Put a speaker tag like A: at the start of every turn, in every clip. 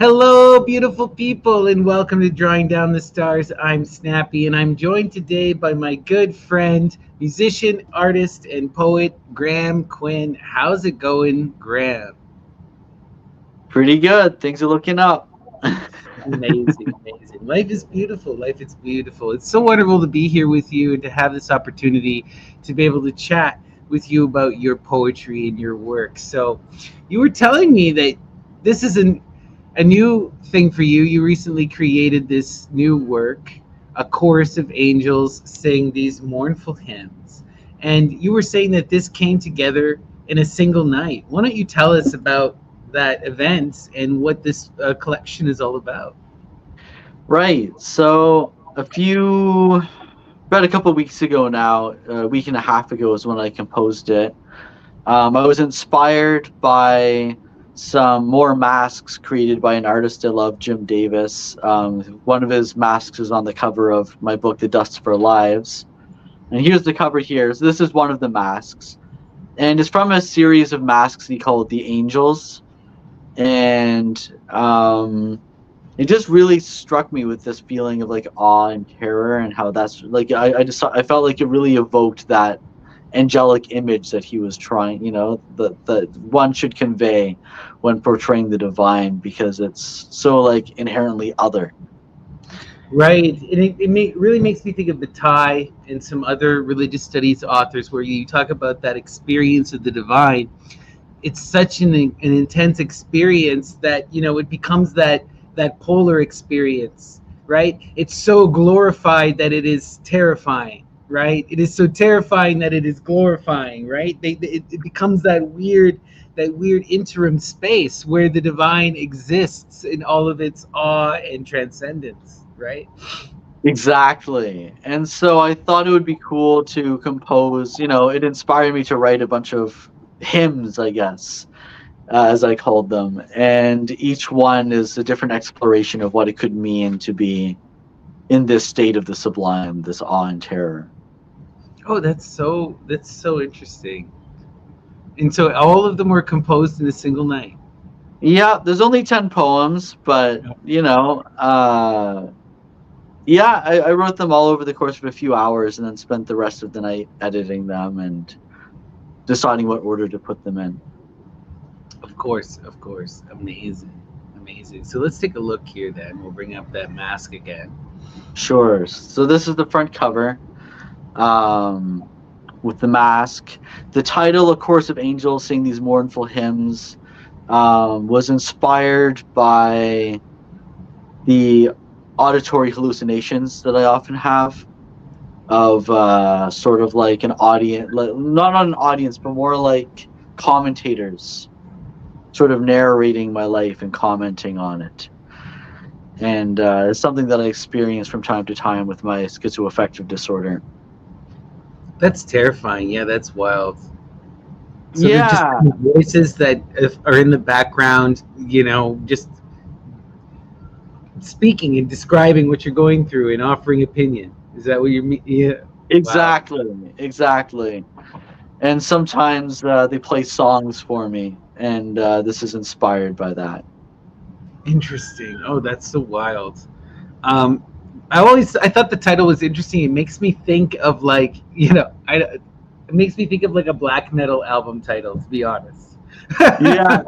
A: Hello, beautiful people, and welcome to Drawing Down the Stars. I'm Snappy, and I'm joined today by my good friend, musician, artist, and poet, Graham Cwinn. How's it going, Graham?
B: Pretty good. Things are looking up.
A: Amazing, amazing. Life is beautiful. Life is beautiful. It's so wonderful to be here with you and to have this opportunity to be able to chat with you about your poetry and your work. So, you were telling me that this is a new thing for you. You recently created this new work, a chorus of angels sing these mournful hymns. And you were saying that this came together in a single night. Why don't you tell us about that event and what this collection is all about?
B: Right. So about a couple weeks ago now, a week and a half ago is when I composed it. I was inspired by some more masks created by an artist I love, Jim Davis. One of his masks is on the cover of my book, The Dust for Lives. And here's the cover here. So this is one of the masks. And it's from a series of masks he called The Angels. And it just really struck me with this feeling of like awe and terror, and how that's like I felt like it really evoked that angelic image that he was trying, that one should convey when portraying the divine, because it's so like inherently other.
A: Right. And really makes me think of Bataille and some other religious studies authors where you talk about that experience of the divine. It's such an intense experience that it becomes that polar experience, right? It's so glorified that it is terrifying, right? It is so terrifying that it is glorifying, right? It becomes that weird interim space where the divine exists in all of its awe and transcendence, right?
B: Exactly. And so I thought it would be cool to compose, it inspired me to write a bunch of hymns, I guess, as I called them. And each one is a different exploration of what it could mean to be in this state of the sublime, this awe and terror.
A: Oh, that's so interesting. And so all of them were composed in a single night.
B: Yeah, there's only 10 poems, but, yeah, I wrote them all over the course of a few hours, and then spent the rest of the night editing them and deciding what order to put them in.
A: Of course. Amazing. Amazing. So let's take a look here then. We'll bring up that mask again.
B: Sure. So this is the front cover, um, with the mask. The title, A Chorus of Angels Sing These Mournful Hymns, was inspired by the auditory hallucinations that I often have of sort of like an audience, not an audience, but more like commentators sort of narrating my life and commenting on it. And it's something that I experience from time to time with my schizoaffective disorder.
A: That's terrifying. Yeah, that's wild. So they're just
B: Yeah,
A: voices that are in the background, just speaking and describing what you're going through and offering opinion. Is that what you mean? Yeah. Wow.
B: exactly. And sometimes they play songs for me, and this is inspired by that.
A: Interesting. Oh, that's so wild. Um, I thought the title was interesting. It makes me think of like it makes me think of like a black metal album title. To be honest.
B: Yeah,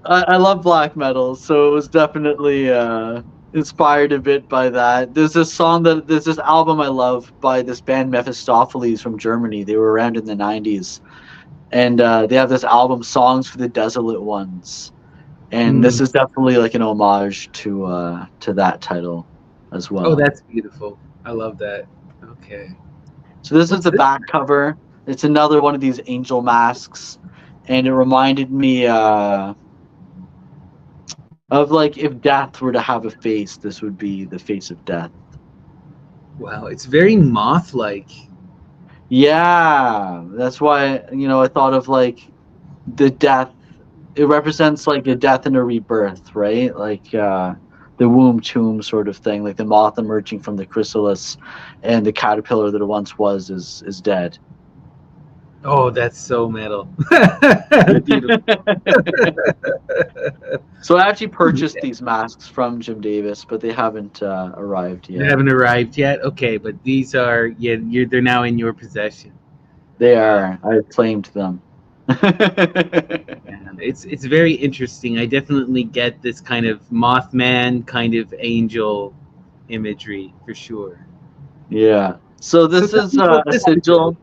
B: I love black metal, so it was definitely inspired a bit by that. There's this album I love by this band Mephistopheles from Germany. They were around in the '90s, and they have this album, Songs for the Desolate Ones, and this
A: Mm.
B: is definitely like an homage to that title as
A: Oh,
B: well.
A: that's beautiful. I love that. Okay.
B: So this is
A: What's
B: the
A: this?
B: back cover. It's another one of these angel masks, and it reminded me of like if death were to have a face, this would be the face of death.
A: Wow, it's very moth-like.
B: Yeah, that's why I thought of like the death. It represents like a death and a rebirth, right? Like the womb tomb sort of thing, like the moth emerging from the chrysalis, and the caterpillar that it once was is dead.
A: Oh, that's so metal. Beautiful.
B: So I actually purchased these masks from Jim Davis, but they haven't arrived
A: They
B: yet.
A: haven't arrived yet. Okay, but these are they're now in your possession.
B: They are. I claimed them.
A: And it's very interesting. I definitely get this kind of Mothman kind of angel imagery for sure.
B: Yeah. So
A: So
B: this
A: tell
B: is
A: me about
B: a
A: this.
B: sigil.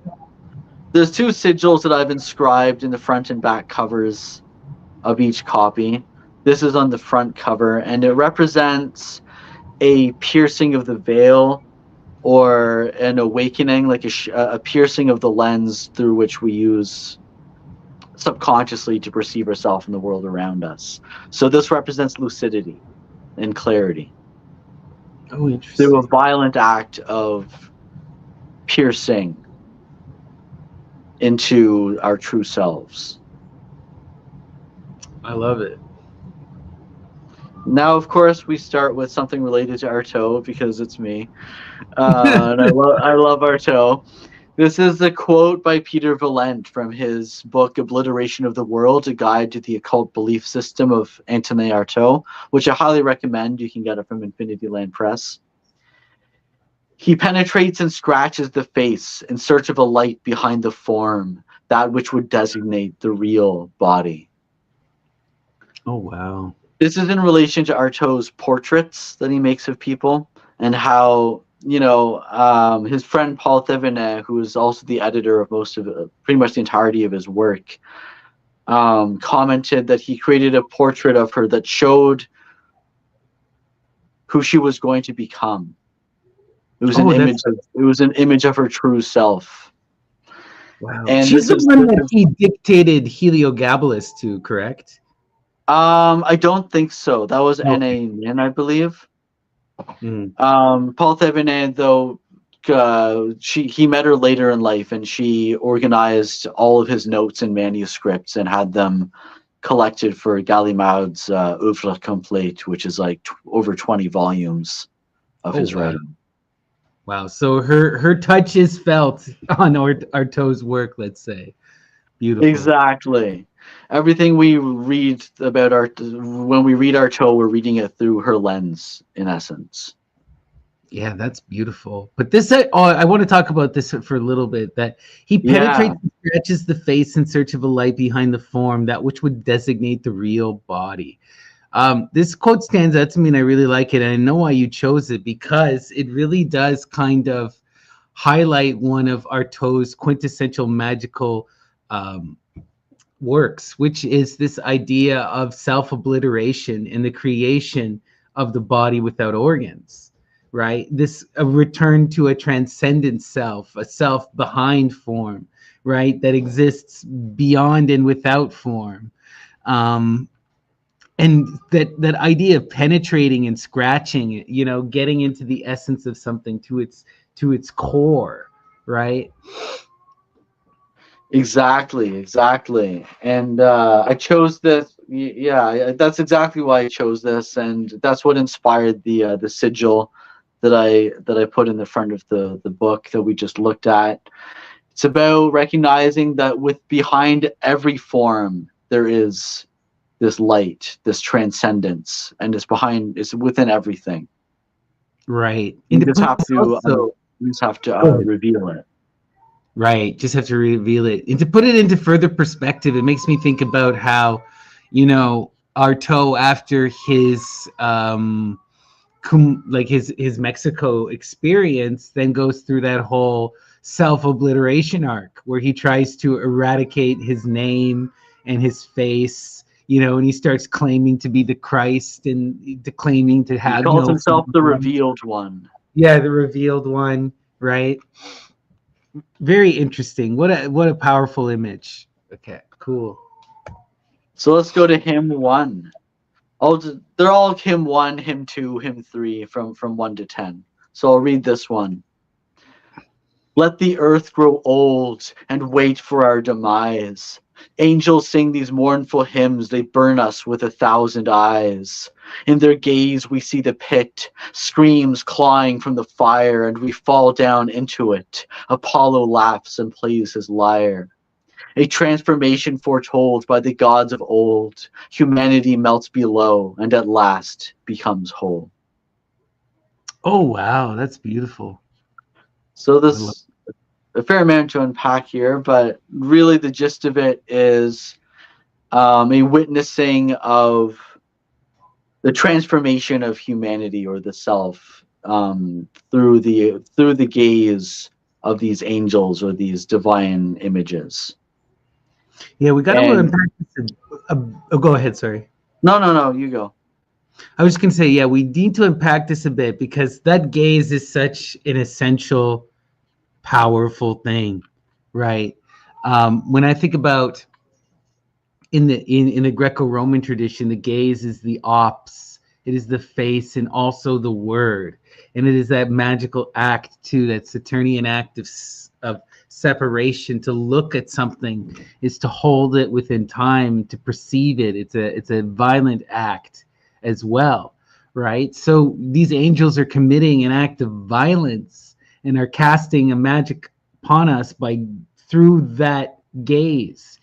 B: There's two sigils that I've inscribed in the front and back covers of each copy. This is on the front cover, and it represents a piercing of the veil or an awakening, like a piercing of the lens through which we use subconsciously to perceive ourselves in the world around us. So this represents lucidity and clarity
A: Oh,
B: through a
A: interesting.
B: violent act of piercing into our true selves.
A: I love it.
B: Now, of course, we start with something related to Artaud because it's me, and I love Artaud. This is a quote by Peter Valent from his book Obliteration of the World, A Guide to the Occult Belief System of Antonin Artaud, which I highly recommend. You can get it from Infinity Land Press. He penetrates and scratches the face in search of a light behind the form, that which would designate the real body.
A: Oh, wow.
B: This is in relation to Artaud's portraits that he makes of people, and how, his friend Paul Thevenet, who is also the editor of pretty much the entirety of his work, commented that he created a portrait of her that showed who she was going to become. It was
A: Oh, that's
B: an image of her true self.
A: wow.
B: And
A: She's
B: this
A: the
B: is
A: one that he dictated Heliogabalus to, correct?
B: I don't think so. That was
A: No.
B: N.A. Nin, I believe.
A: Mm.
B: Paul Thevenet, though, he met her later in life, and she organized all of his notes and manuscripts and had them collected for Gallimaud's Oeuvre Complete, which is like over 20 volumes of
A: Oh,
B: his
A: wow.
B: writing.
A: Wow. So her touch is felt on Artaud's work, let's say. Beautiful.
B: Exactly. Everything we read about when we read Artaud, we're reading it through her lens, in essence.
A: Yeah, that's beautiful. But this, I want to talk about this for a little bit. That he
B: Yeah,
A: penetrates and stretches the face in search of a light behind the form, that which would designate the real body. This quote stands out to me, and I really like it. And I know why you chose it, because it really does kind of highlight one of Artaud's quintessential magical um, works, which is this idea of self-obliteration and the creation of the body without organs, right? This a return to a transcendent self, a self behind form, right? That exists beyond and without form. Um, and that idea of penetrating and scratching, getting into the essence of something to its core, right?
B: exactly. And I chose this. Yeah, that's exactly why I chose this, and that's what inspired the sigil that I put in the front of the book that we just looked at. It's about recognizing that behind every form there is this light, this transcendence, and it's within everything.
A: Right. And
B: You
A: to
B: just
A: put
B: have
A: this
B: to
A: also, go ahead.
B: reveal it.
A: Right, just have to reveal it. And to put it into further perspective, it makes me think about how, Artaud, after his his Mexico experience, then goes through that whole self-obliteration arc where he tries to eradicate his name and his face, and he starts claiming to be the Christ and claiming to
B: He
A: have
B: calls
A: no
B: himself the
A: form.
B: revealed one.
A: Yeah, the revealed one, right? Very interesting. What a powerful image. Okay, cool.
B: So let's go to hymn 1. They're all hymn 1, hymn 2, hymn 3 from 1 to 10. So I'll read this one. Let the earth grow old and wait for our demise. Angels sing these mournful hymns, they burn us with 1,000 eyes. In their gaze we see the pit, screams clawing from the fire, and we fall down into it. Apollo laughs and plays his lyre. A transformation foretold by the gods of old. Humanity melts below and at last becomes whole.
A: Oh wow, that's beautiful.
B: So
A: I love.
B: this a fair amount to unpack here, but really the gist of it is a witnessing of the transformation of humanity or the self through the gaze of these angels or these divine images.
A: Yeah, we got to
B: And
A: unpack this. Oh, go ahead. Sorry.
B: no, you go.
A: I was just gonna say, yeah, we need to unpack this a bit because that gaze is such an essential, powerful thing, right? When I think about in the Greco-Roman tradition, the gaze is the ops, it is the face, and also the word, and it is that magical act too, that Saturnian act of separation. To look at something is to hold it within time, to perceive it. It's a violent act as well, right? So these angels are committing an act of violence and are casting a magic upon us by through that gaze,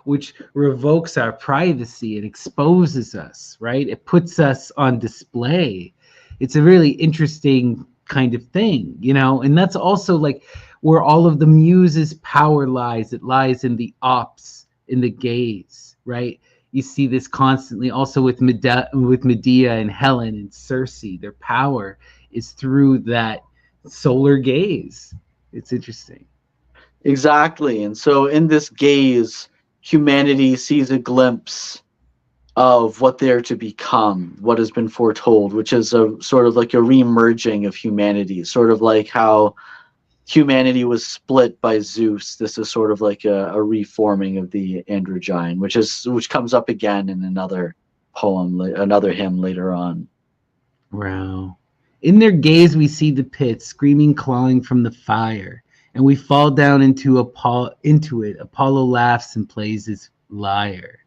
A: which revokes our privacy. It exposes us, right? It puts us on display. It's a really interesting kind of thing, and that's also like where all of the muse's power lies. It lies in the ops, in the gaze, right? You see this constantly also with Medea and Helen and Circe. Their power is through that solar gaze. It's interesting.
B: Exactly. And so in this gaze, humanity sees a glimpse of what they're to become, what has been foretold, which is a sort of like a remerging of humanity, sort of like how humanity was split by Zeus. This is sort of like a reforming of the androgyne, which comes up again in another poem, another hymn later on.
A: Wow. In their gaze, we see the pit, screaming, clawing from the fire, and we fall down into it. Apollo laughs and plays his lyre.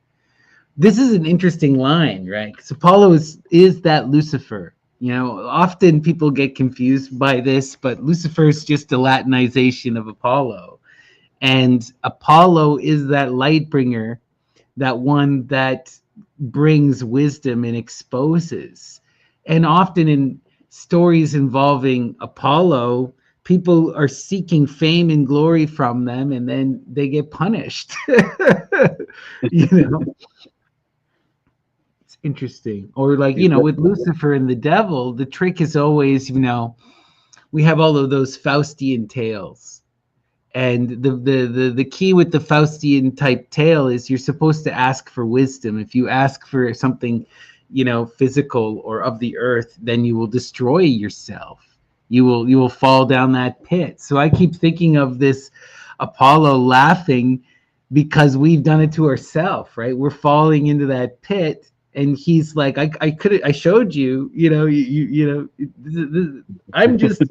A: This is an interesting line, right? Because Apollo is that Lucifer. Often people get confused by this, but Lucifer is just a Latinization of Apollo. And Apollo is that light bringer, that one that brings wisdom and exposes. And often in stories involving Apollo, people are seeking fame and glory from them, and then they get punished. you know, it's interesting. Or like, with Lucifer and the devil, the trick is always, we have all of those Faustian tales. And the key with the Faustian type tale is you're supposed to ask for wisdom. If you ask for something, physical or of the earth, then you will destroy yourself. You will fall down that pit. So I keep thinking of this Apollo laughing because we've done it to ourselves, right? We're falling into that pit, and he's like, I showed you, I'm just,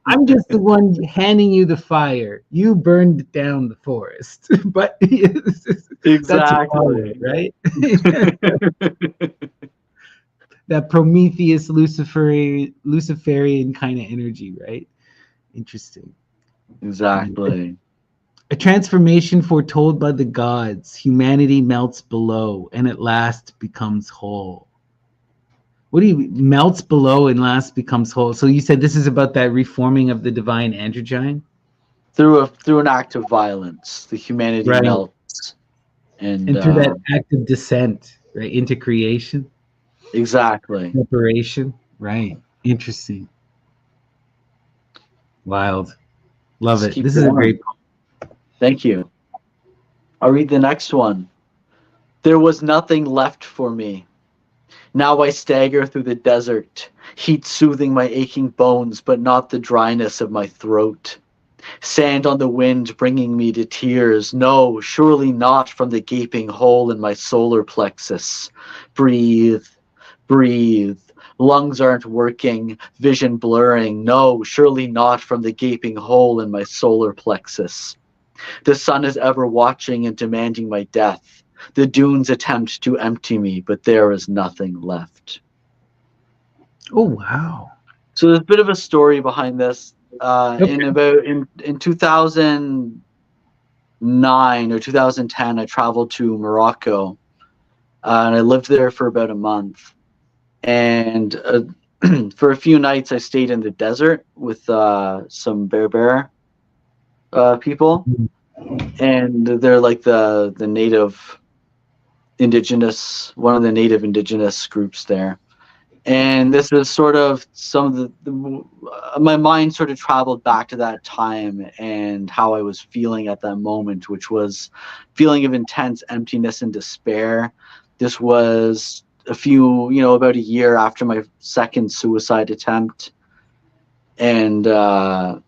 A: I'm just the one handing you the fire. You burned down the forest, but that's Apollo,
B: Exactly.
A: right? That Prometheus Luciferian kind of energy, right? Interesting.
B: Exactly.
A: A transformation foretold by the gods. Humanity melts below and at last becomes whole. What do you melts below and last becomes whole? So you said this is about that reforming of the divine androgyne,
B: Through an act of violence, the humanity
A: right?
B: melts, and
A: And through that act of descent, right, into creation,
B: exactly.
A: separation, right? Interesting, wild, love
B: Let's
A: it.
B: keep
A: This is a
B: going.
A: great.
B: Thank you. I'll read the next one. There was nothing left for me. Now I stagger through the desert, heat soothing my aching bones, but not the dryness of my throat. Sand on the wind bringing me to tears. No, surely not from the gaping hole in my solar plexus. Breathe, breathe. Lungs aren't working, vision blurring. No, surely not from the gaping hole in my solar plexus. The sun is ever watching and demanding my death. The dunes attempt to empty me, but there is nothing left.
A: Oh wow.
B: So there's a bit of a story behind this.
A: Okay.
B: In 2009, 2009 or 2010, I traveled to Morocco, and I lived there for about a month. And for a few nights, I stayed in the desert with some Berber people, and they're like the native indigenous, one of the native indigenous groups there. And this is sort of some of my mind sort of traveled back to that time and how I was feeling at that moment, which was feeling of intense emptiness and despair. This was about a year after my second suicide attempt. And I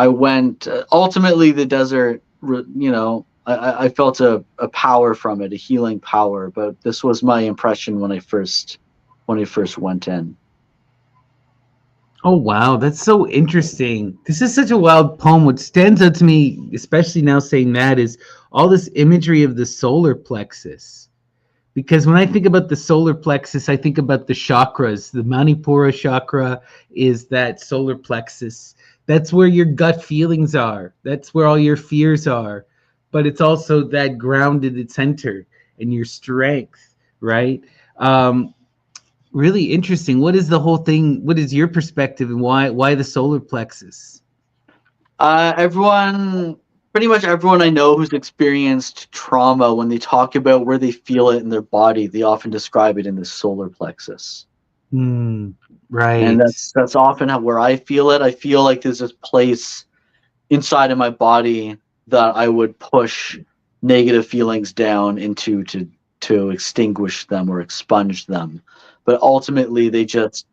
B: went, ultimately the desert, I felt a power from it, a healing power, but this was my impression when I first went in.
A: Oh wow, that's so interesting. This is such a wild poem. What stands out to me, especially now saying that, is all this imagery of the solar plexus. Because when I think about the solar plexus, I think about the chakras. The Manipura chakra is that solar plexus. That's where your gut feelings are. That's where all your fears are. But it's also that grounded center and your strength, right? Really interesting. What is the whole thing? What is your perspective, and why the solar plexus?
B: Pretty much everyone I know who's experienced trauma, when they talk about where they feel it in their body, they often describe it in the solar plexus.
A: Right.
B: And that's often where I feel it. I feel like there's this place inside of my body that I would push negative feelings down into to extinguish them or expunge them. But ultimately they just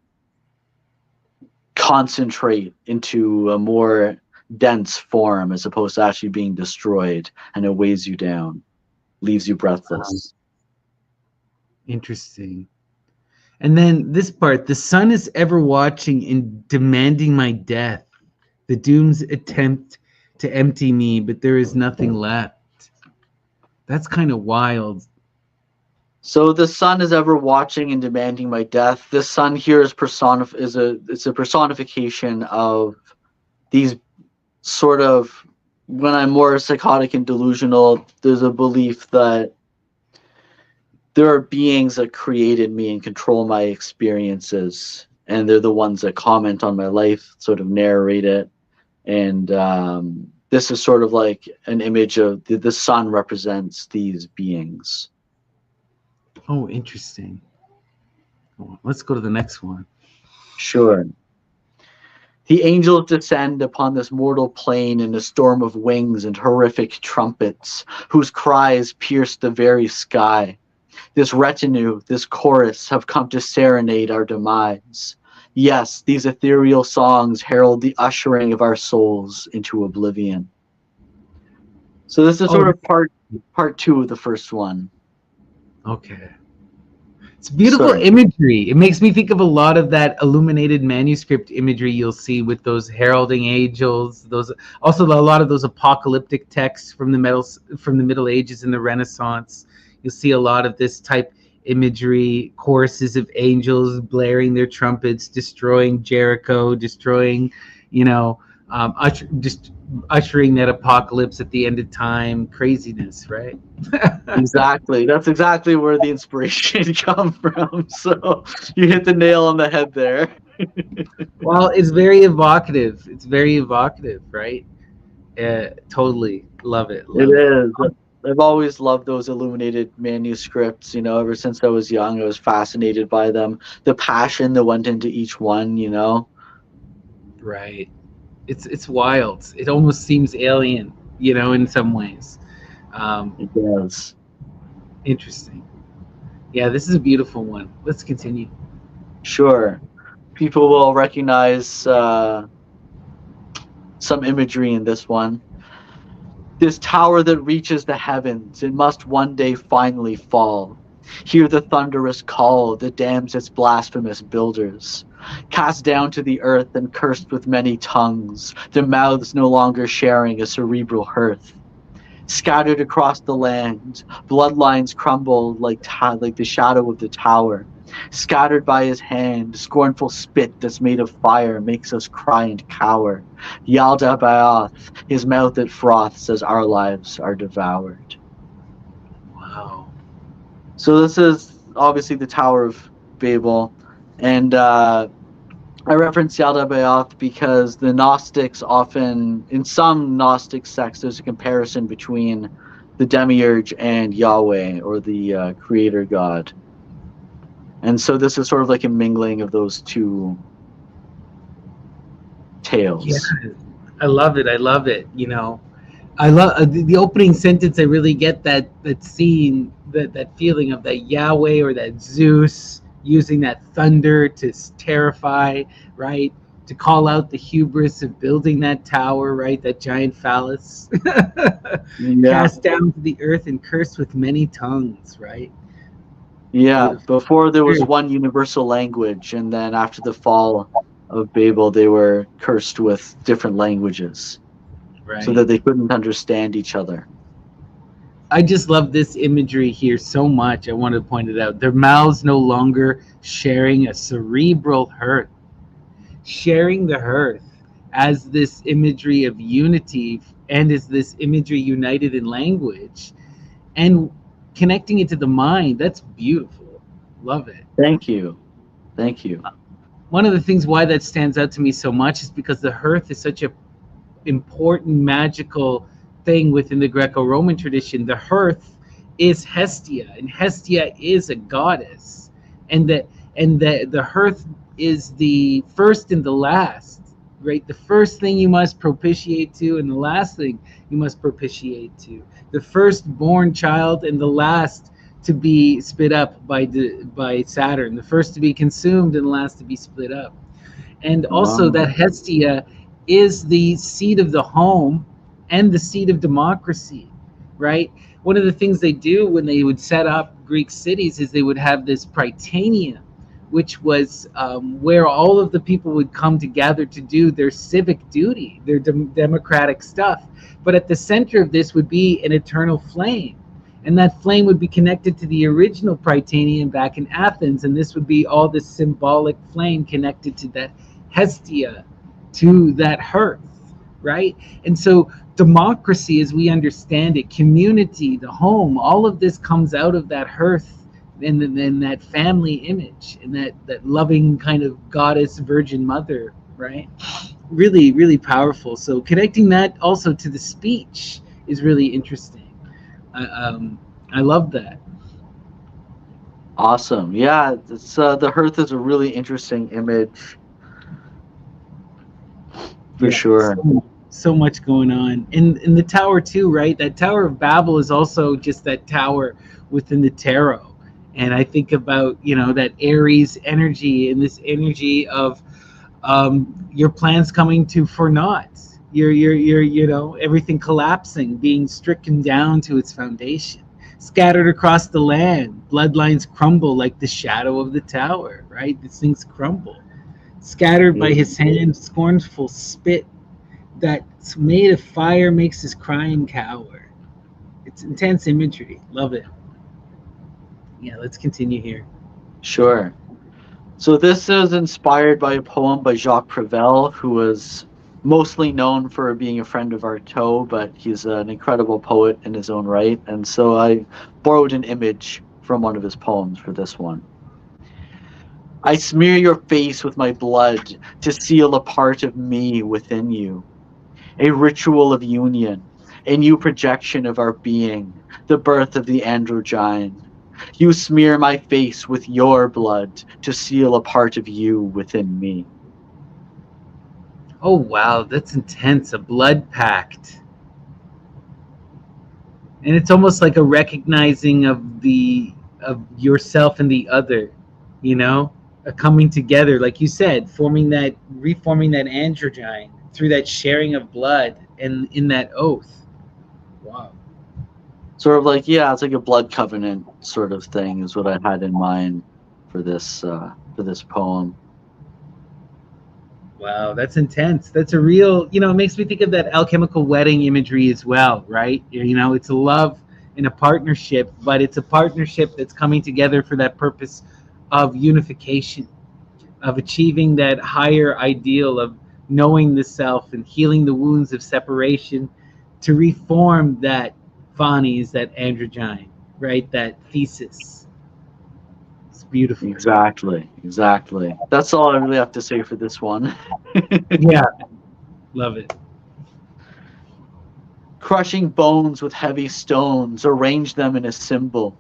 B: concentrate into a more dense form as opposed to actually being destroyed, and it weighs you down, leaves you breathless.
A: Interesting. And then this part, the sun is ever watching and demanding my death. The dooms attempt to empty me, but there is nothing left. That's kind of wild.
B: So the sun is ever watching and demanding my death. This sun here is it's a personification of these sort of, when I'm more psychotic and delusional, there's a belief that there are beings that created me and control my experiences, and they're the ones that comment on my life, sort of narrate it. And this is sort of like an image of the sun represents these beings.
A: Oh, interesting. Let's go to the next one.
B: Sure. The angels descend upon this mortal plane in a storm of wings and horrific trumpets, whose cries pierce the very sky. This retinue, this chorus, have come to serenade our demise. Yes, these ethereal songs herald the ushering of our souls into oblivion. So this is sort of part two of the first one.
A: Okay. It's beautiful imagery. It makes me think of a lot of that illuminated manuscript imagery you'll see with those heralding angels. Those also a lot of those apocalyptic texts from the Middle Ages and the Renaissance. You'll see a lot of this type imagery, choruses of angels blaring their trumpets, destroying Jericho, destroying, just ushering that apocalypse at the end of time. Craziness, right?
B: Exactly. That's exactly where the inspiration comes from. So you hit the nail on the head there.
A: Well, it's very evocative. It's very evocative, right? Totally love it.
B: It is. I've always loved those illuminated manuscripts. Ever since I was young, I was fascinated by them. The passion that went into each one.
A: Right. It's wild. It almost seems alien, in some ways.
B: It does.
A: Interesting. Yeah, this is a beautiful one. Let's continue.
B: Sure. People will recognize some imagery in this one. This tower that reaches the heavens, it must one day finally fall. Hear the thunderous call that damns its blasphemous builders. Cast down to the earth and cursed with many tongues, their mouths no longer sharing a cerebral hearth. Scattered across the land, bloodlines crumble like the shadow of the tower. Scattered by his hand, scornful spit that's made of fire makes us cry and cower. Yaldabaoth, his mouth it froths as our lives are devoured.
A: Wow.
B: So this is obviously the Tower of Babel, and I reference Yaldabaoth because the Gnostics often, in some Gnostic sects, there's a comparison between the Demiurge and Yahweh, or the Creator God. And so this is sort of like a mingling of those two tales.
A: Yeah, I love it. I love it. I love the opening sentence. I really get that scene, that feeling of that Yahweh or that Zeus using that thunder to terrify, right? To call out the hubris of building that tower, right? That giant phallus,
B: Yeah.
A: cast down to the earth and cursed with many tongues, right?
B: Yeah,
A: Beautiful.
B: before there was one universal language, and then after the fall of Babel, they were cursed with different languages,
A: Right.
B: so that they couldn't understand each other.
A: I just love this imagery here so much. I want to point it out. Their mouths no longer sharing a cerebral hearth. Sharing the hearth as this imagery of unity, and as this imagery united in language, and connecting it to the mind. That's beautiful. Love it.
B: Thank you. Thank you.
A: One of the things why that stands out to me so much is because the hearth is such a important magical thing within the Greco-Roman tradition. The hearth is Hestia, and Hestia is a goddess, and the hearth is the first and the last, right? The first thing you must propitiate to, and the last thing you must propitiate to. The firstborn child and the last to be spit up by Saturn. The first to be consumed and the last to be split up. And also that Hestia is the seat of the home and the seat of democracy, right? One of the things they do when they would set up Greek cities is they would have this Prytaneum, which was where all of the people would come together to do their civic duty, their democratic stuff. But at the center of this would be an eternal flame. And that flame would be connected to the original Prytaneum back in Athens. And this would be all this symbolic flame connected to that Hestia, to that hearth, right? And so democracy, as we understand it, community, the home, all of this comes out of that hearth, and then that family image, and that loving kind of goddess virgin mother, right? Really, really powerful. So connecting that also to the speech is really interesting. I love that.
B: Awesome. Yeah, it's, the hearth is a really interesting image. For sure.
A: So much going on. In the tower too, right? That Tower of Babel is also just that tower within the tarot. And I think about, that Aries energy, and this energy of your plans coming to for naught. Your everything collapsing, being stricken down to its foundation, scattered across the land. Bloodlines crumble like the shadow of the tower, right? These things crumble. Scattered by his hand, scornful spit that's made of fire makes us cry and cower. It's intense imagery. Love it. Yeah, let's continue here.
B: Sure. So this is inspired by a poem by Jacques Prévert, who was mostly known for being a friend of Artaud, but he's an incredible poet in his own right. And so I borrowed an image from one of his poems for this one. I smear your face with my blood to seal a part of me within you. A ritual of union, a new projection of our being, the birth of the androgyne. You smear my face with your blood to seal a part of you within me.
A: Oh wow, that's intense. A blood pact. And it's almost like a recognizing of yourself and the other, a coming together, like you said, reforming that androgyne through that sharing of blood and in that oath. Wow.
B: Sort of like, yeah, it's like a blood covenant sort of thing is what I had in mind for this poem.
A: Wow, that's intense. That's a real, it makes me think of that alchemical wedding imagery as well, right? It's a love and a partnership, but it's a partnership that's coming together for that purpose of unification, of achieving that higher ideal of knowing the self and healing the wounds of separation to reform that phonies, that androgyne, right? That thesis. It's beautiful.
B: Exactly. That's all I really have to say for this one.
A: Yeah, love it.
B: Crushing bones with heavy stones, arrange them in a symbol.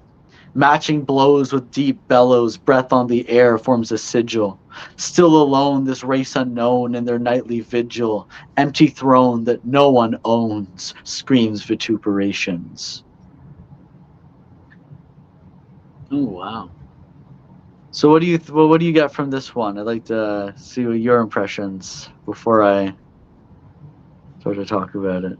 B: Matching blows with deep bellows, breath on the air forms a sigil. Still alone, this race unknown in their nightly vigil, empty throne that no one owns, screams vituperations.
A: Oh wow.
B: So what do you get from this one? I'd like to see what your impressions before I start to talk about it.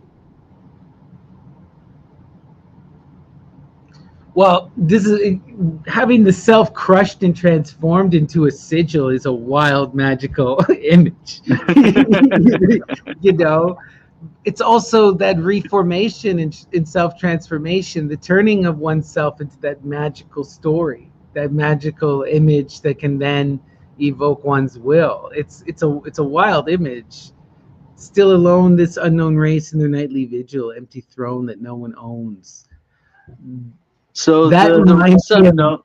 A: Well, this is having the self crushed and transformed into a sigil is a wild magical image. You know, it's also that reformation in self transformation, the turning of oneself into that magical story, that magical image that can then evoke one's will. It's a wild image. Still alone, this unknown race in their nightly vigil, empty throne that no one owns.
B: So
A: That reminds me of.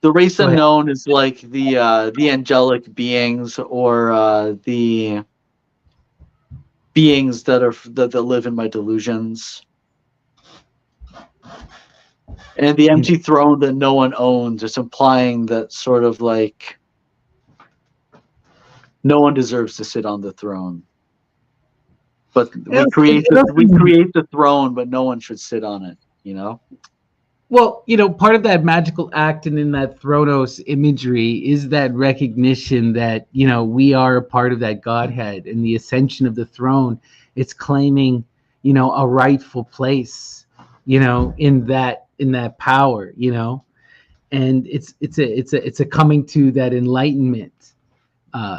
B: the race
A: Go ahead.
B: unknown is like the angelic beings or the beings that live in my delusions. And the empty throne that no one owns, it's implying that sort of like no one deserves to sit on the throne. But we create the throne, but no one should sit on it, you know?
A: Well, part of that magical act and in that Thronos imagery is that recognition that, we are a part of that Godhead, and the ascension of the throne. It's claiming, a rightful place, in that power, and it's a coming to that enlightenment.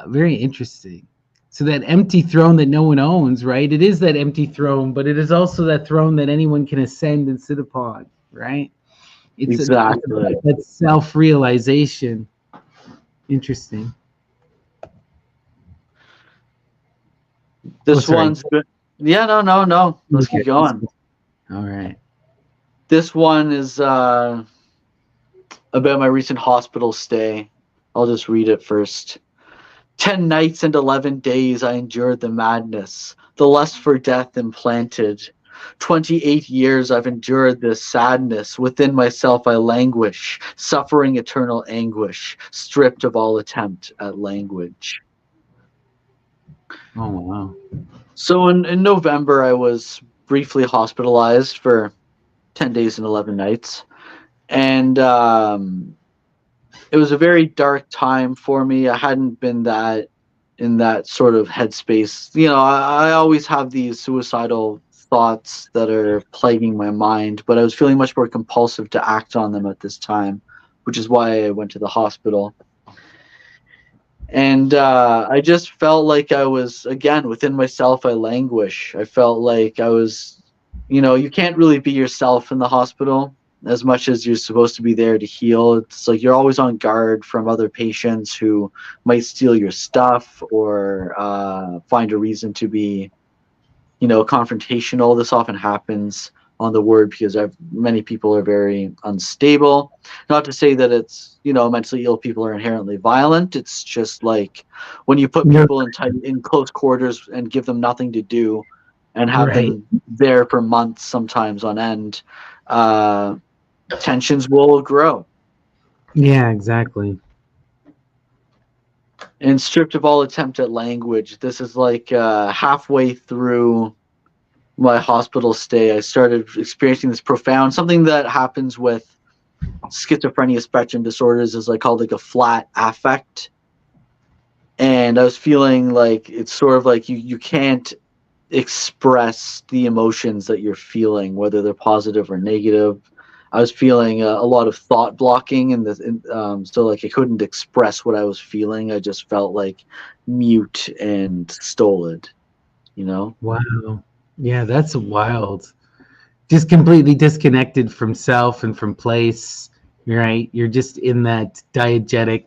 A: Very interesting. So that empty throne that no one owns, right? It is that empty throne, but it is also that throne that anyone can ascend and sit upon, right?
B: Exactly.
A: That self-realization. Interesting.
B: This one's good. Yeah, no. Let's keep going.
A: All right.
B: This one is about my recent hospital stay. I'll just read it first. 10 nights and 11 days I endured the madness, the lust for death implanted. 28 years I've endured this sadness. Within myself I languish, suffering eternal anguish, stripped of all attempt at language.
A: Oh, wow.
B: So in November, I was briefly hospitalized for 10 days and 11 nights. And it was a very dark time for me. I hadn't been in that sort of headspace. I always have these suicidal thoughts that are plaguing my mind, but I was feeling much more compulsive to act on them at this time, which is why I went to the hospital. And I just felt like I was, again, within myself, I languish. I felt like I was, you can't really be yourself in the hospital as much as you're supposed to be there to heal. It's like you're always on guard from other patients who might steal your stuff or find a reason to be, confrontational. This often happens on the ward because many people are very unstable. Not to say that it's, mentally ill people are inherently violent. It's just like when you put people in close quarters and give them nothing to do and have them there for months, sometimes on end, tensions will grow.
A: Yeah, exactly.
B: And stripped of all attempt at language. This is like halfway through my hospital stay, I started experiencing this profound something that happens with schizophrenia spectrum disorders is called a flat affect. And I was feeling like it's sort of like you can't express the emotions that you're feeling, whether they're positive or negative. I was feeling a lot of thought blocking, so I couldn't express what I was feeling. I just felt like mute and stolid,
A: Wow. Yeah, that's wild. Just completely disconnected from self and from place, right? You're just in that diegetic,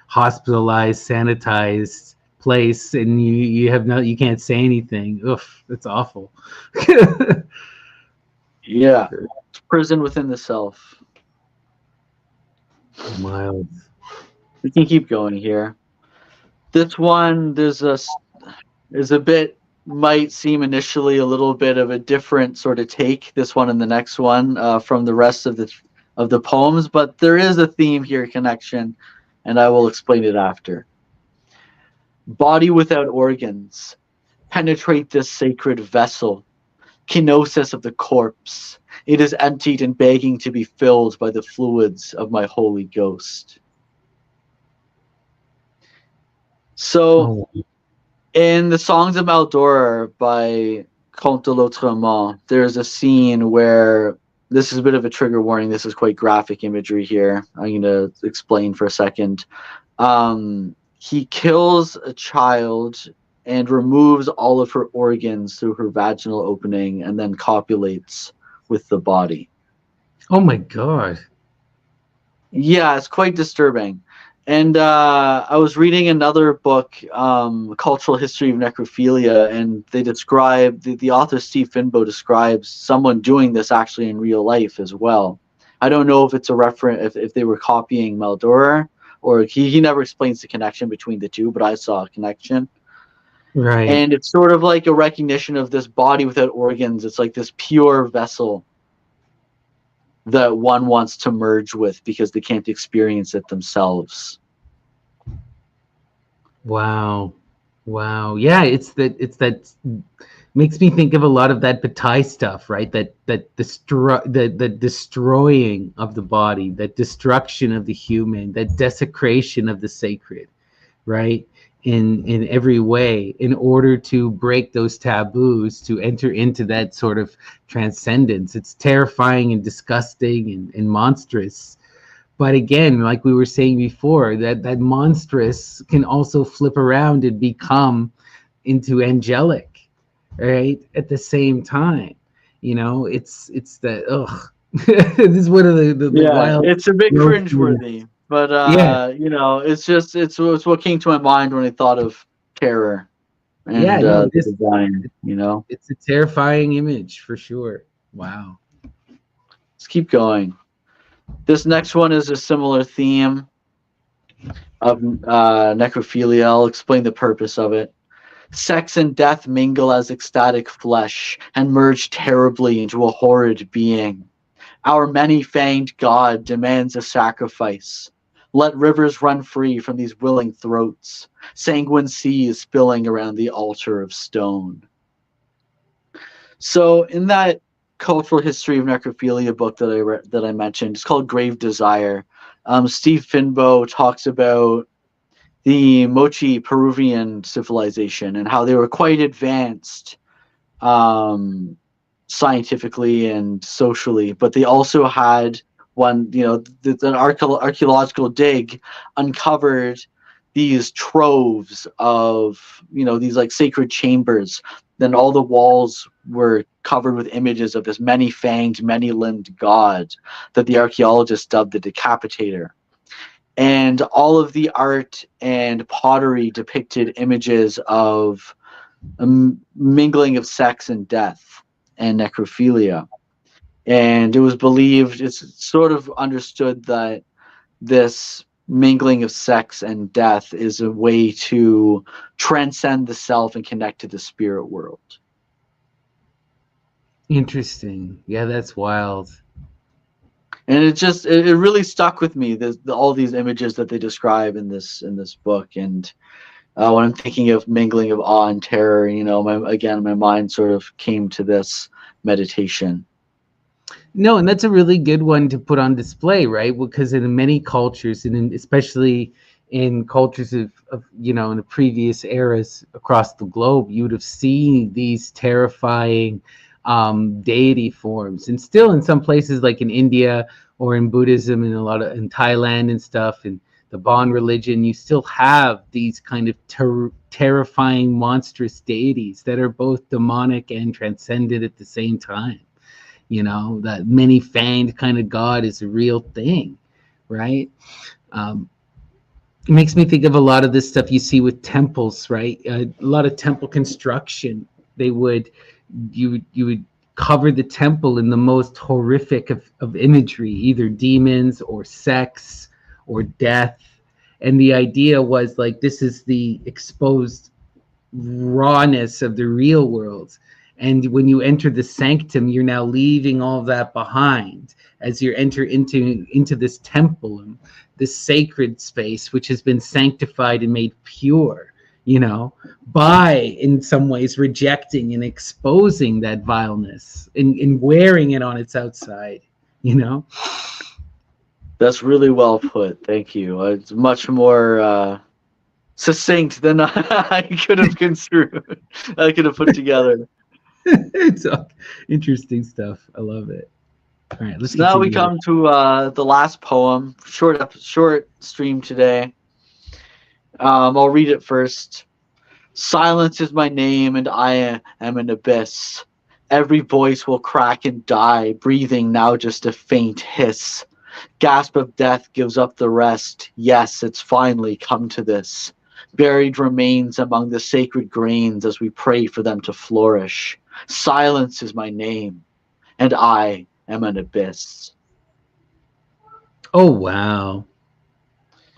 A: hospitalized, sanitized place, and you have no, you can't say anything. Oof, that's awful.
B: Yeah, it's prison within the self.
A: Mild.
B: We can keep going here. This one, is a bit, might seem initially a little bit of a different sort of take. This one and the next one from the rest of the poems, but there is a theme here, connection, and I will explain it after. Body without organs, penetrate this sacred vessel, kenosis of the corpse. It is emptied and begging to be filled by the fluids of my Holy Ghost. So,
A: Oh,
B: in the Songs of Maldor by Comte de l'Autrement, there's a scene where, this is a bit of a trigger warning. This is quite graphic imagery here. I'm going to explain for a second. He kills a child and removes all of her organs through her vaginal opening and then copulates with the body.
A: oh my God.
B: Yeah, it's quite disturbing. And I was reading another book, Cultural History of Necrophilia, and they describe, the author Steve Finbow describes someone doing this actually in real life as well. I don't know if it's a reference, if they were copying Maldor, or he never explains the connection between the two, but I saw a connection.
A: Right.
B: And it's sort of like a recognition of this body without organs. It's like this pure vessel that one wants to merge with because they can't experience it themselves.
A: Wow. Wow. Yeah, it's that makes me think of a lot of that Bataille stuff, right? The destroying of the body, that destruction of the human, that desecration of the sacred, right? In every way, in order to break those taboos, to enter into that sort of transcendence. It's terrifying and disgusting and monstrous. But again, like we were saying before, that monstrous can also flip around and become into angelic, right? At the same time, it's that, ugh. This is one of the
B: Yeah,
A: wild
B: it's a bit
A: notions.
B: cringeworthy, but
A: Yeah,
B: it's just it's what came to my mind when I thought of terror
A: yeah,
B: and
A: no,
B: the divine.
A: it's a terrifying image for sure. Wow.
B: Let's keep going. This next one is a similar theme of necrophilia. I'll explain the purpose of it. Sex and death mingle as ecstatic flesh and merge terribly into a horrid being. Our many-fanged God demands a sacrifice. Let rivers run free from these willing throats, sanguine seas spilling around the altar of stone. So, in that cultural history of necrophilia book that I mentioned, it's called Grave Desire. Steve Finbow talks about the Mochi Peruvian civilization and how they were quite advanced um, scientifically and socially, but they also had an archaeological dig uncovered these troves of, these like sacred chambers. Then all the walls were covered with images of this many-fanged, many-limbed god that the archaeologists dubbed the Decapitator. And all of the art and pottery depicted images of a mingling of sex and death and necrophilia. And it was believed, it's sort of understood that this mingling of sex and death is a way to transcend the self and connect to the spirit world.
A: Interesting. Yeah, that's wild.
B: And it really stuck with me, all these images that they describe in this book. And when I'm thinking of mingling of awe and terror, my mind sort of came to this meditation.
A: No, and that's a really good one to put on display, right? Because in many cultures, especially in cultures of in the previous eras across the globe, you would have seen these terrifying deity forms, and still in some places like in India or in Buddhism and a lot of in Thailand and stuff, and the Bon religion, you still have these kind of terrifying, monstrous deities that are both demonic and transcendent at the same time. That many fanged kind of God is a real thing. right? Um, it makes me think of a lot of this stuff you see with temples, right? A lot of temple construction. They would you would cover the temple in the most horrific of imagery, either demons or sex or death. And the idea was like this is the exposed rawness of the real world. And when you enter the sanctum, you're now leaving all of that behind as you enter into this temple, this sacred space, which has been sanctified and made pure, by in some ways rejecting and exposing that vileness and wearing it on its outside, you know?
B: That's really well put. Thank you. It's much more succinct than I could have construed. I could have put together.
A: It's interesting stuff. I love it. All right, let's
B: So now we
A: continue.
B: come to the last poem. Short stream today. I'll read it first. Silence is my name, and I am an abyss. Every voice will crack and die, breathing now just a faint hiss. Gasp of death gives up the rest. Yes, it's finally come to this. Buried remains among the sacred grains as we pray for them to flourish. Silence is my name, and I am an abyss.
A: Oh wow.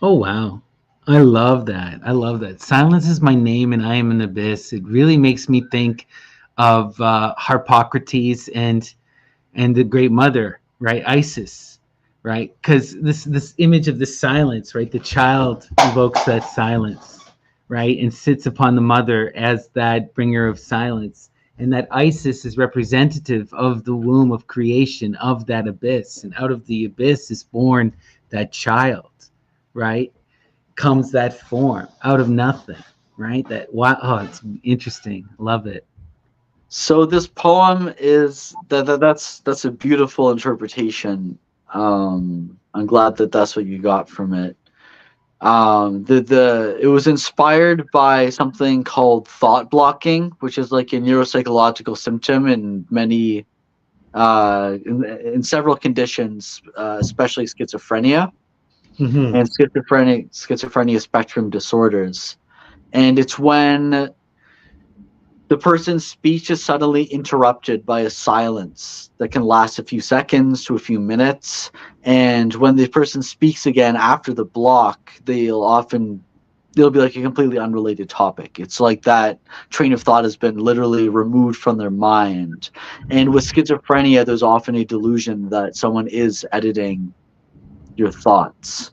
A: Oh wow. I love that. I love that. Silence is my name and I am an abyss. It really makes me think of Harpocrates and the Great Mother, right? Isis, right? Because this image of the silence, right? The child evokes that silence, right? And sits upon the mother as that bringer of silence. And that Isis is representative of the womb of creation, of that abyss. And out of the abyss is born that child, right? Comes that form out of nothing, right? It's interesting. Love it.
B: So this poem is that's a beautiful interpretation. I'm glad that that's what you got from it. It was inspired by something called thought blocking, which is like a neuropsychological symptom in many in several conditions, especially schizophrenia
A: Mm-hmm.
B: and schizophrenia spectrum disorders. And it's when the person's speech is suddenly interrupted by a silence that can last a few seconds to a few minutes. And when the person speaks again after the block, they'll be like a completely unrelated topic. It's like that train of thought has been literally removed from their mind. And with schizophrenia, there's often a delusion that someone is editing your thoughts.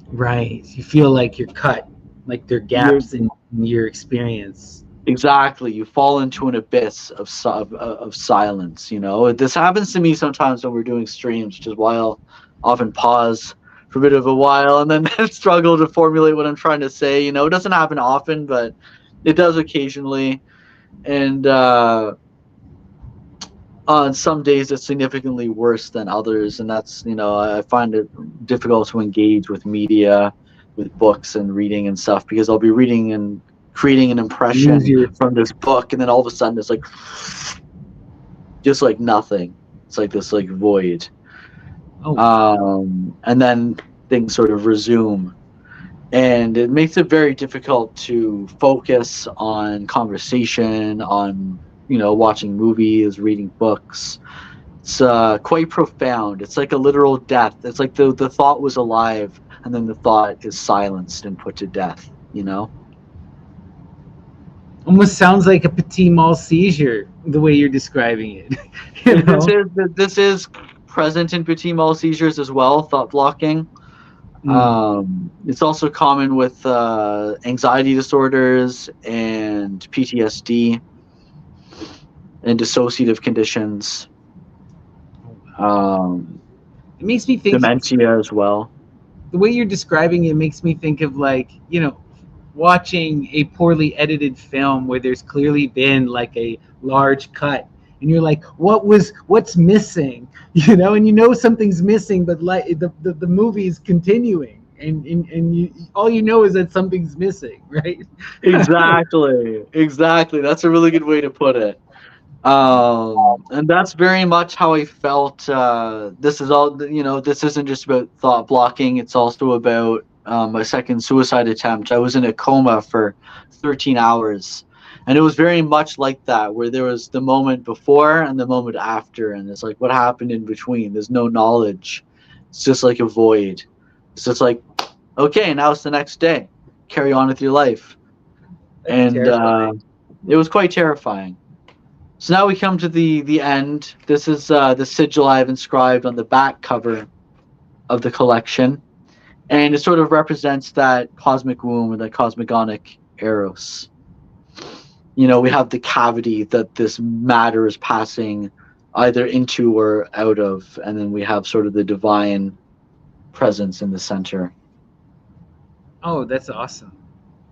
A: Right. You feel like you're cut, like there are gaps in your experience.
B: Exactly. You fall into an abyss of silence. This happens to me sometimes when we're doing streams, which is why I'll often pause for a bit of a while and then struggle to formulate what I'm trying to say. It doesn't happen often, but it does occasionally. And on some days it's significantly worse than others. And that's, I find it difficult to engage with media, with books and reading and stuff, because I'll be reading and creating an impression from this book, and then all of a sudden it's like just like nothing. It's like this like void. And then things sort of resume, and it makes it very difficult to focus on conversation, on watching movies, reading books. It's quite profound. It's like a literal death. It's like the thought was alive, and then the thought is silenced and put to death.
A: Almost sounds like a petit mal seizure, the way you're describing it.
B: This is present in petit mal seizures as well, thought blocking. It's also common with anxiety disorders and PTSD and dissociative conditions.
A: It makes me think
B: dementia as well.
A: The way you're describing it makes me think of watching a poorly edited film where there's clearly been like a large cut, and you're like, what's missing, and something's missing, but like the movie is continuing, and all is that something's missing, right?
B: Exactly. That's a really good way to put it. And that's very much how I felt. This is all, this isn't just about thought blocking. It's also about my second suicide attempt. I was in a coma for 13 hours. And it was very much like that, where there was the moment before and the moment after. And it's like, what happened in between? There's no knowledge. It's just like a void. It's just like, okay, now it's the next day. Carry on with your life.
A: That's
B: And
A: terrifying.
B: it was quite terrifying. So now we come to the end. This is the sigil I've inscribed on the back cover of the collection, and it sort of represents that cosmic womb and that cosmogonic eros. We have the cavity that this matter is passing either into or out of, and then we have sort of the divine presence in the center.
A: Oh, that's awesome.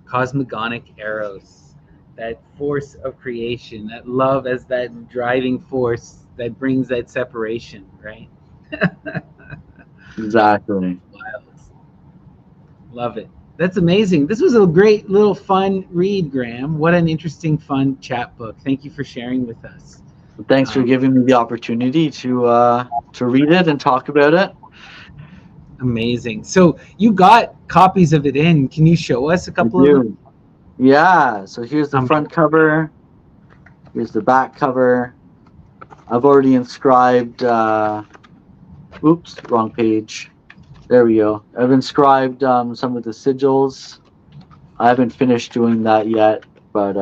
A: Cosmogonic arrows, that force of creation, that love as that driving force that brings that separation, right?
B: Exactly.
A: Wild. Love it. That's amazing. This was a great little fun read, Graham. What an interesting, fun chapbook. Thank you for sharing with us.
B: Thanks for giving me the opportunity to read it and talk about it.
A: Amazing. So you got copies of it in. Can you show us a
B: I
A: couple of them?
B: do. Yeah. So here's the front cover. Here's the back cover. I've already inscribed. Oops, wrong page. There we go. I've inscribed some of the sigils. I haven't finished doing that yet, but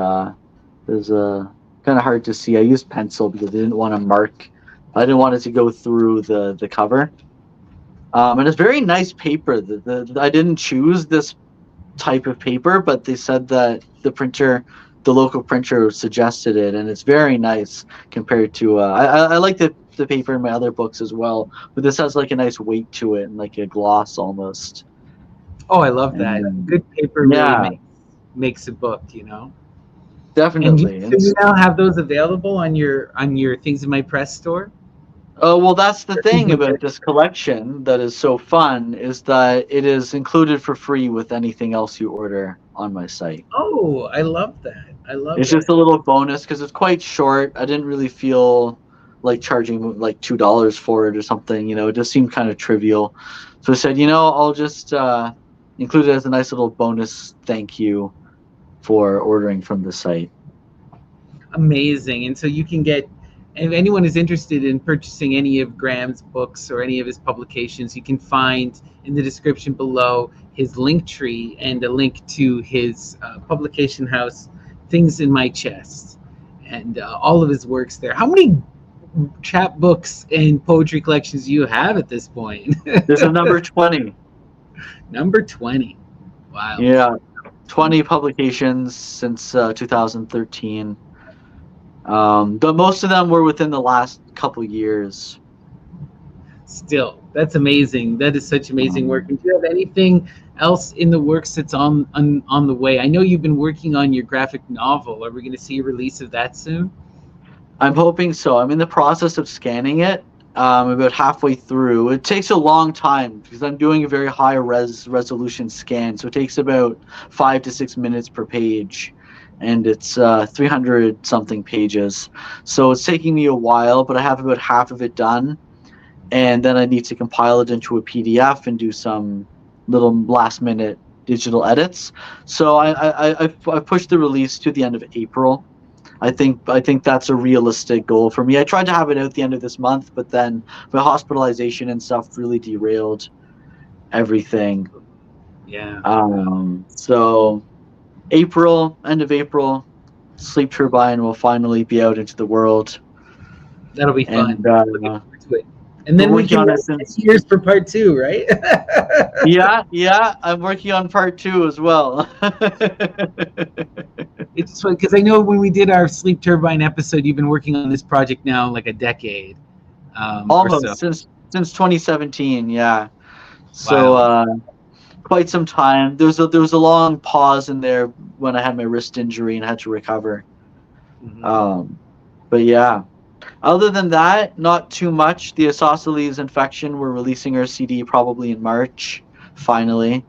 B: there's a kind of hard to see. I used pencil because I didn't want to mark. I didn't want it to go through the cover. And it's very nice paper. I didn't choose this type of paper, but they said that the local printer suggested it, and it's very nice compared to. I like the paper in my other books as well, but this has like a nice weight to it and like a gloss almost.
A: Oh, I love that.
B: And
A: Good paper really
B: yeah,
A: makes a book, you know. And
B: definitely.
A: so you now have those available on your Things in My Press store?
B: Oh, well, that's the
A: Or Things in
B: thing
A: My
B: about
A: Press?
B: this collection that is so fun is that it is included for free with anything else you order on my site.
A: Oh, I love that. I love
B: It's just
A: that.
B: a little bonus because it's quite short. I didn't really feel like charging like $2 for it or something. It just seemed kind of trivial. So I said, I'll just include it as a nice little bonus thank you for ordering from the site.
A: Amazing. And so you can get, if anyone is interested in purchasing any of Graham's books or any of his publications, you can find in the description below his link tree and a link to his publication house, Things in My Chest, and all of his works there. How many chapbooks and poetry collections do you have at this point?
B: This is number 20.
A: Number 20. Wow.
B: Yeah, 20 publications since 2013. But most of them were within the last couple years.
A: Still, that's amazing. That is such amazing work. And do you have anything else in the works that's on the way? I know you've been working on your graphic novel. Are we going to see a release of that soon?
B: I'm hoping so. I'm in the process of scanning it. About halfway through. It takes a long time because I'm doing a very high resolution scan, so it takes about 5 to 6 minutes per page, and it's 300 something pages. So it's taking me a while, but I have about half of it done, and then I need to compile it into a PDF and do some little last minute digital edits. So I pushed the release to the end of April. I think that's a realistic goal for me. I tried to have it out the end of this month, but then my hospitalization and stuff really derailed everything.
A: Yeah.
B: So April, end of April, Sleep Turbine will finally be out into the world.
A: That'll be fun.
B: And,
A: Looking forward to it. And then
B: we're
A: we
B: working
A: can
B: on it
A: wait
B: since-
A: 10 years for part 2, right?
B: Yeah, I'm working on part 2 as well.
A: It's just funny because I know when we did our Sleep Turbine episode, you've been working on this project now like a decade.
B: Almost
A: or so.
B: since 2017, yeah. So
A: Wow.
B: quite some time. There was a long pause in there when I had my wrist injury and had to recover.
A: Mhm.
B: But yeah, other than that, not too much. The isosceles infection. We're releasing our CD probably in March, finally,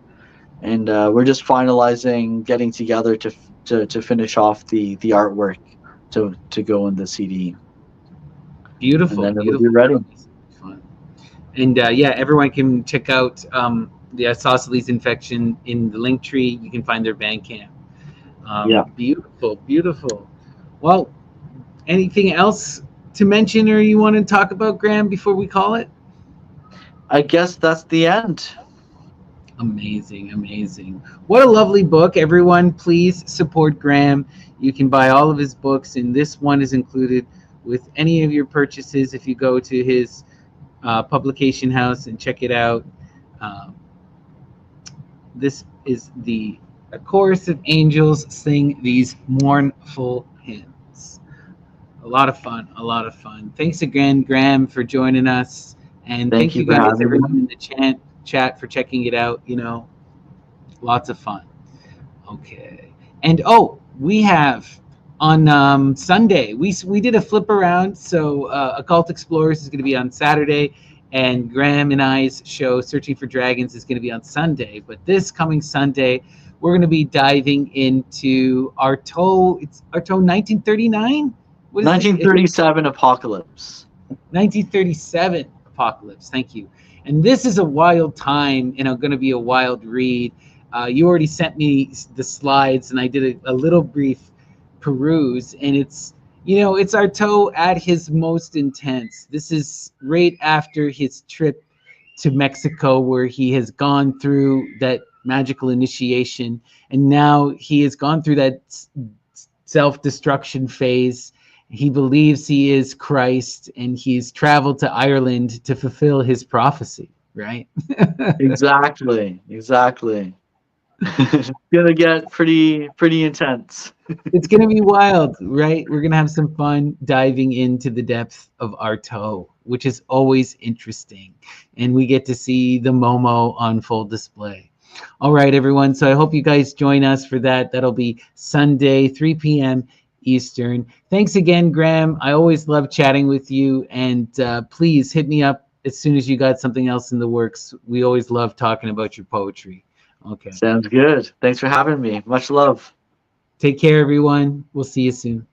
B: and we're just finalizing getting together to finish off the artwork to go in the CD, and
A: Beautiful,
B: then it'll be
A: beautiful.
B: ready.
A: Fun. And yeah, everyone can check out the isosceles infection in the link tree. You can find their Bandcamp.
B: Yeah,
A: Beautiful, beautiful. Well, anything else to mention or you want to talk about, Graham, before we call it?
B: I guess that's the end.
A: Amazing, amazing. What a lovely book. Everyone, please support Graham. You can buy all of his books, and this one is included with any of your purchases if you go to his publication house and check it out. Um, this is the A Chorus of Angels Sing These Mournful Hymns. A lot of fun, a lot of fun. Thanks again, Graham, for joining us. And
B: Thank
A: thank
B: you
A: you
B: for
A: guys,
B: having me.
A: everyone in the chat for checking it out. Lots of fun. Okay. And oh, we have on Sunday, we did a flip around. So Occult Explorers is going to be on Saturday, and Graham and I's show, Searching for Dragons, is going to be on Sunday. But this coming Sunday, we're going to be diving into Artaud. It's Artaud 1939? What is it?
B: 1937 Apocalypse.
A: 1937 Apocalypse. Thank you. And this is a wild time and going to be a wild read. You already sent me the slides, and I did a little brief peruse, and it's Artaud at his most intense. This is right after his trip to Mexico, where he has gone through that magical initiation, and now he has gone through that self-destruction phase. He believes he is Christ, and he's traveled to Ireland to fulfill his prophecy, right?
B: Exactly. It's gonna get pretty intense.
A: It's going to be wild, right? We're going to have some fun diving into the depth of Artaud, which is always interesting. And we get to see the Momo on full display. All right, everyone. So I hope you guys join us for that. That'll be Sunday, 3 p.m. Eastern. Thanks again, Graham. I always love chatting with you. And please hit me up as soon as you got something else in the works. We always love talking about your poetry. Okay.
B: Sounds good. Thanks for having me. Much love.
A: Take care, everyone. We'll see you soon.